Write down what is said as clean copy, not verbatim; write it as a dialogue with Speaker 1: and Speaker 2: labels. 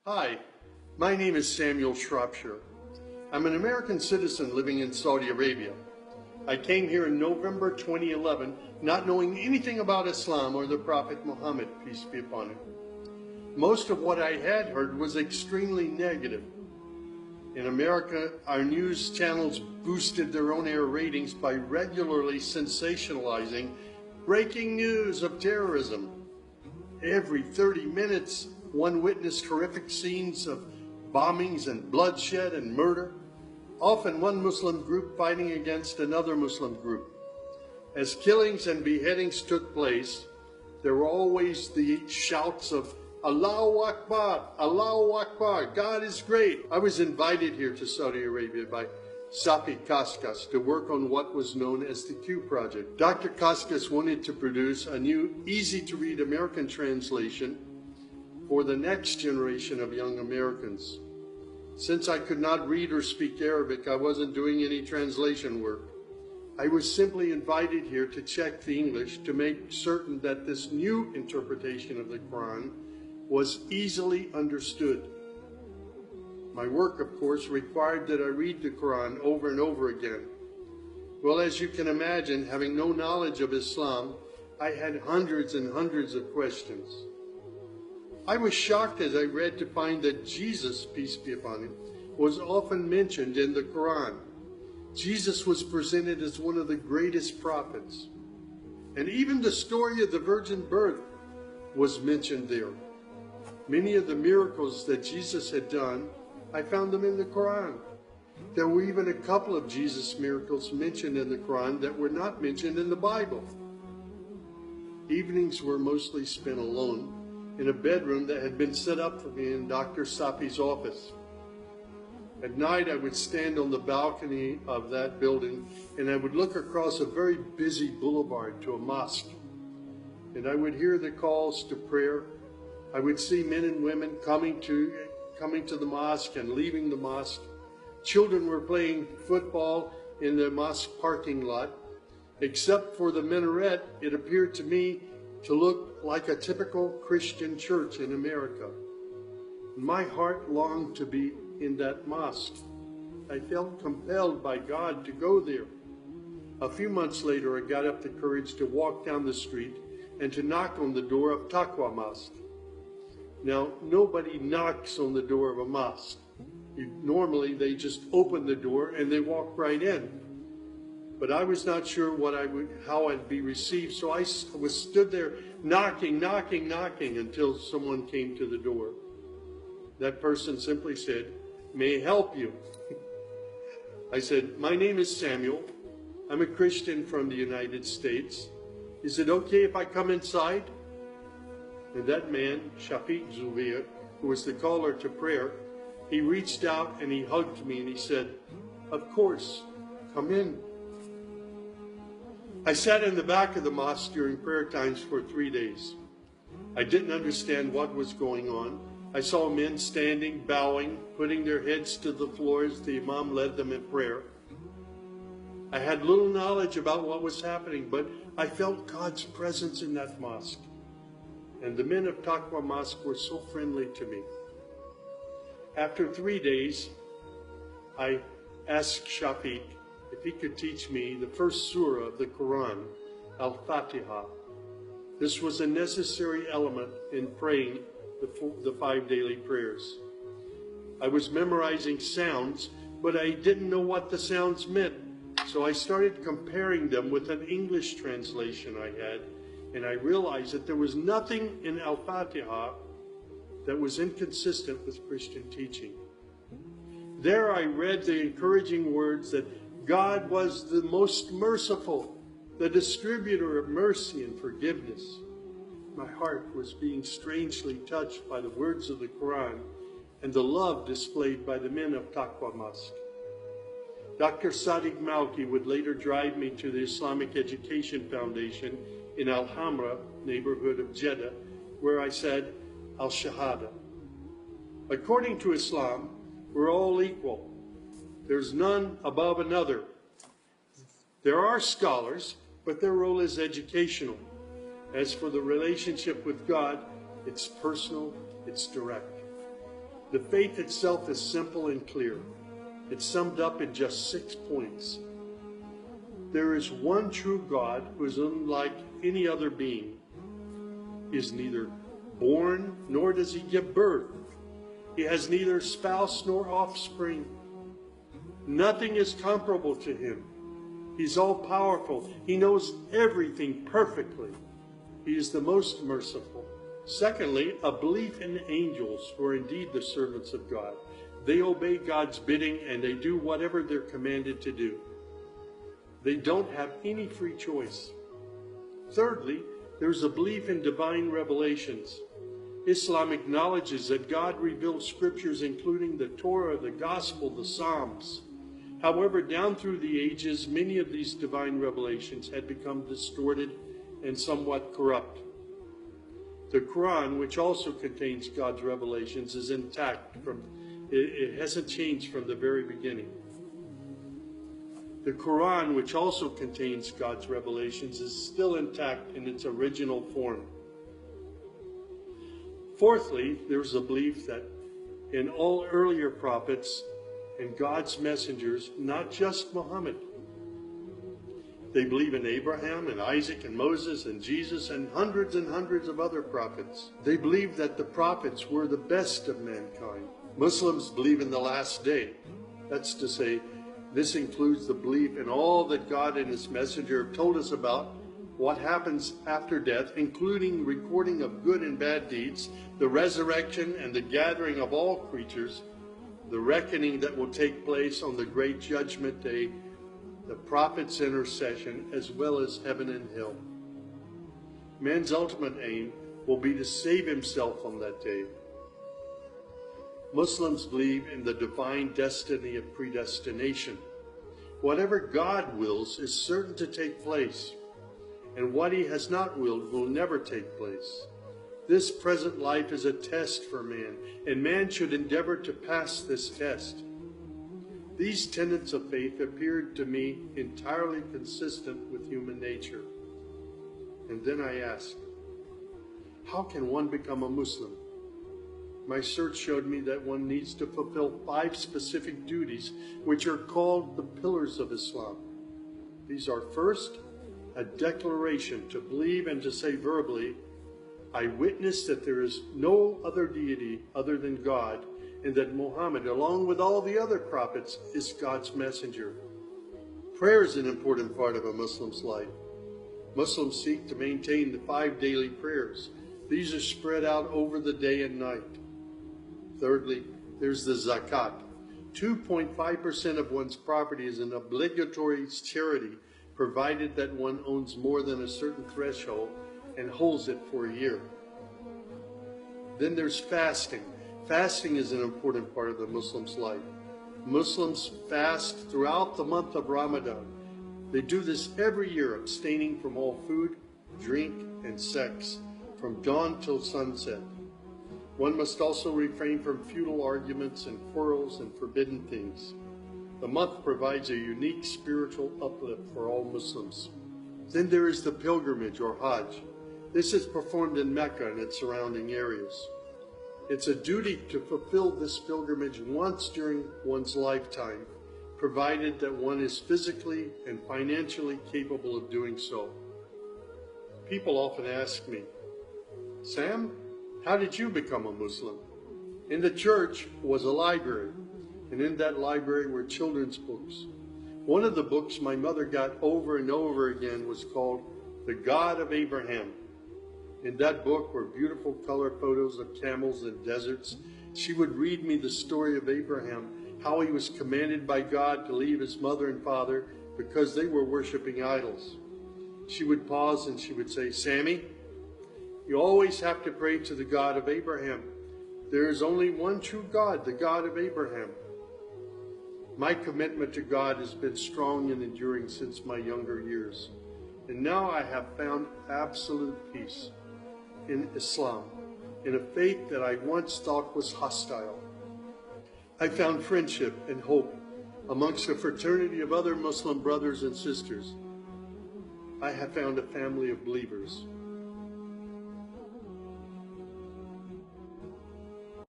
Speaker 1: Hi, my name is Samuel Shropshire. I'm an American citizen living in Saudi Arabia. I came here in November 2011, not knowing anything about Islam or the Prophet Muhammad, peace be upon him. Most of what I had heard was extremely negative. In America, our news channels boosted their on-air ratings by regularly sensationalizing breaking news of terrorism. Every 30 minutes, one witnessed horrific scenes of bombings and bloodshed and murder, often one Muslim group fighting against another Muslim group. As killings and beheadings took place, there were always the shouts of Allahu Akbar, Allahu Akbar, God is great. I was invited here to Saudi Arabia by Safi Kaskas to work on what was known as the Q Project. Dr. Kaskas wanted to produce a new, easy-to-read American translation for the next generation of young Americans. Since I could not read or speak Arabic, I wasn't doing any translation work. I was simply invited here to check the English to make certain that this new interpretation of the Quran was easily understood. My work, of course, required that I read the Quran over and over again. Well, as you can imagine, having no knowledge of Islam, I had hundreds and hundreds of questions. I was shocked as I read to find that Jesus, peace be upon him, was often mentioned in the Quran. Jesus was presented as one of the greatest prophets. And even the story of the virgin birth was mentioned there. Many of the miracles that Jesus had done, I found them in the Quran. There were even a couple of Jesus miracles mentioned in the Quran that were not mentioned in the Bible. Evenings were mostly spent alone in a bedroom that had been set up for me in Dr. Safi's office. At night, I would stand on the balcony of that building and I would look across a very busy boulevard to a mosque. And I would hear the calls to prayer. I would see men and women coming to the mosque and leaving the mosque. Children were playing football in the mosque parking lot. Except for the minaret, it appeared to me to look like a typical Christian church in America. My heart longed to be in that mosque. I felt compelled by God to go there. A few months later, I got up the courage to walk down the street and to knock on the door of Taqwa Mosque. Now, nobody knocks on the door of a mosque. Normally, they just open the door and they walk right in. But I was not sure how I'd be received, so I stood there knocking until someone came to the door. That person simply said, "May I help you?" I said, "My name is Samuel. I'm a Christian from the United States. Is it okay if I come inside?" And that man, Shafiq Zubair, who was the caller to prayer, he reached out and he hugged me and he said, "Of course, come in." I sat in the back of the mosque during prayer times for 3 days. I didn't understand what was going on. I saw men standing, bowing, putting their heads to the floor as the Imam led them in prayer. I had little knowledge about what was happening, but I felt God's presence in that mosque. And the men of Taqwa Mosque were so friendly to me. After 3 days, I asked Shafiq if he could teach me the first surah of the Quran, Al-Fatiha. This was a necessary element in praying the 5 daily prayers. I was memorizing sounds, but I didn't know what the sounds meant. So I started comparing them with an English translation I had, and I realized that there was nothing in Al-Fatiha that was inconsistent with Christian teaching. There I read the encouraging words that God was the most merciful, the distributor of mercy and forgiveness. My heart was being strangely touched by the words of the Quran and the love displayed by the men of Taqwa Mosque. Dr. Sadiq Malki would later drive me to the Islamic Education Foundation in Al-Hamra neighborhood of Jeddah, where I said Al-Shahada. According to Islam, we're all equal. There's none above another. There are scholars, but their role is educational. As for the relationship with God, it's personal, it's direct. The faith itself is simple and clear. It's summed up in just 6 points. There is one true God who is unlike any other being. He is neither born nor does he give birth. He has neither spouse nor offspring. Nothing is comparable to him. He's all-powerful. He knows everything perfectly. He is the most merciful. Secondly, a belief in angels, who are indeed the servants of God. They obey God's bidding and they do whatever they're commanded to do. They don't have any free choice. Thirdly, there's a belief in divine revelations. Islam acknowledges that God revealed scriptures including the Torah, the Gospel, the Psalms. However, down through the ages, many of these divine revelations had become distorted and somewhat corrupt. The Quran, which also contains God's revelations, is intact. It hasn't changed from the very beginning. The Quran, which also contains God's revelations, is still intact in its original form. Fourthly, there's a belief that in all earlier prophets and God's messengers, not just Muhammad. They believe in Abraham and Isaac and Moses and Jesus and hundreds of other prophets. They believe that the prophets were the best of mankind. Muslims believe in the last day. That's to say, this includes the belief in all that God and his messenger have told us about what happens after death, including recording of good and bad deeds, the resurrection and the gathering of all creatures, the reckoning that will take place on the great judgment day, the prophet's intercession, as well as heaven and hell. Man's ultimate aim will be to save himself on that day. Muslims believe in the divine destiny of predestination. Whatever God wills is certain to take place, and what he has not willed will never take place. This present life is a test for man, and man should endeavor to pass this test. These tenets of faith appeared to me entirely consistent with human nature. And then I asked, how can one become a Muslim? My search showed me that one needs to fulfill 5 specific duties, which are called the pillars of Islam. These are: first, a declaration to believe and to say verbally, I witness that there is no other deity other than God, and that Muhammad, along with all the other prophets, is God's messenger. Prayer is an important part of a Muslim's life. Muslims seek to maintain the 5 daily prayers. These are spread out over the day and night. Thirdly, there's the zakat. 2.5% of one's property is an obligatory charity, provided that one owns more than a certain threshold and holds it for a year. Then there's fasting. Fasting is an important part of the Muslim's life. Muslims fast throughout the month of Ramadan. They do this every year, abstaining from all food, drink, and sex, from dawn till sunset. One must also refrain from futile arguments and quarrels and forbidden things. The month provides a unique spiritual uplift for all Muslims. Then there is the pilgrimage or Hajj. This is performed in Mecca and its surrounding areas. It's a duty to fulfill this pilgrimage once during one's lifetime, provided that one is physically and financially capable of doing so. People often ask me, Sam, how did you become a Muslim? In the church was a library, and in that library were children's books. One of the books my mother got over and over again was called The God of Abraham. In that book were beautiful color photos of camels and deserts. She would read me the story of Abraham, how he was commanded by God to leave his mother and father because they were worshiping idols. She would pause and she would say, Sammy, you always have to pray to the God of Abraham. There is only one true God, the God of Abraham. My commitment to God has been strong and enduring since my younger years. And now I have found absolute peace in Islam, in a faith that I once thought was hostile. I found friendship and hope amongst a fraternity of other Muslim brothers and sisters. I have found a family of believers.